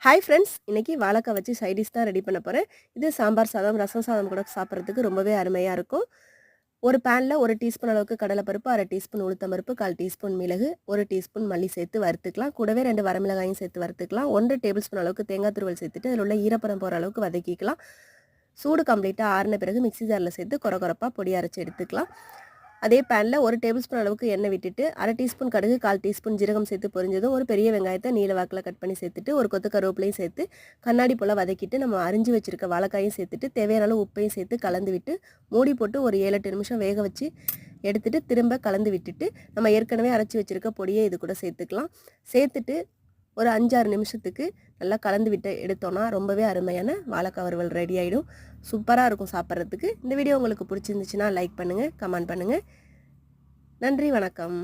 Hi friends, இன்னைக்கு வாழைக்காய் வச்சு சைட் டிஷ் தான் ரெடி பண்ண போகிறேன். இது சாம்பார் சாதம், ரசம் சாதம் கூட சாப்பிட்றதுக்கு ரொம்பவே அருமையாக இருக்கும். ஒரு பேனில் 1 டீஸ்பூன் அளவுக்கு கடலைப்பருப்பு, 1/2 டீஸ்பூன் உளுத்தம்பருப்பு, 1/4 டீஸ்பூன் மிளகு, 1 டீஸ்பூன் மல்லி சேர்த்து வறுத்துக்கலாம். கூடவே 2 வரமிளகாயும் சேர்த்து வறுத்துக்கலாம். 1 டேபிள் ஸ்பூன் அளவுக்கு தேங்காய் துருவல் சேர்த்துட்டு அதில் உள்ள ஈரப்பதம் போகிற அளவுக்கு வதக்கிக்கலாம். சூடு கம்ப்ளீட்டாக ஆறின பிறகு மிக்ஸி ஜாரில் சேர்த்து கொரகொரப்பாக பொடி அரைச்சி எடுத்துக்கலாம். அதே பேனில் 1 டேபிள் ஸ்பூன் அளவுக்கு எண்ணெய் விட்டுட்டு 1/2 டீஸ்பூன் கடுகு, 1/4 டீஸ்பூன் ஜீரகம் சேர்த்து பொரிஞ்சதும் ஒரு பெரிய வெங்காயத்தை நீல வாக்கில் கட் பண்ணி சேர்த்துட்டு ஒரு கொத்து கருவேப்பிலையும் சேர்த்து கண்ணாடி போல் வதக்கிட்டு நம்ம அரிஞ்சு வச்சுருக்க வாழைக்காயும் சேர்த்துட்டு தேவையான அளவு உப்பையும் சேர்த்து கலந்து விட்டு மூடி போட்டு ஒரு 7-8 நிமிஷம் வேக வச்சு எடுத்துட்டு திரும்ப கலந்து விட்டுட்டு நம்ம ஏற்கனவே அரைச்சி வச்சுருக்க பொடியை இது கூட சேர்த்துக்கலாம். சேர்த்துட்டு ஒரு 5-6 நிமிஷத்துக்கு நல்லா கலந்து விட்டு எடுத்தோன்னா ரொம்பவே அருமையான வாழைக்காய் வறுவல் ரெடி ஆகிடும். சூப்பராக இருக்கும் சாப்பிட்றதுக்கு. இந்த வீடியோ உங்களுக்கு பிடிச்சிருந்துச்சுன்னா லைக் பண்ணுங்கள், கமெண்ட் பண்ணுங்கள். நன்றி, வணக்கம்.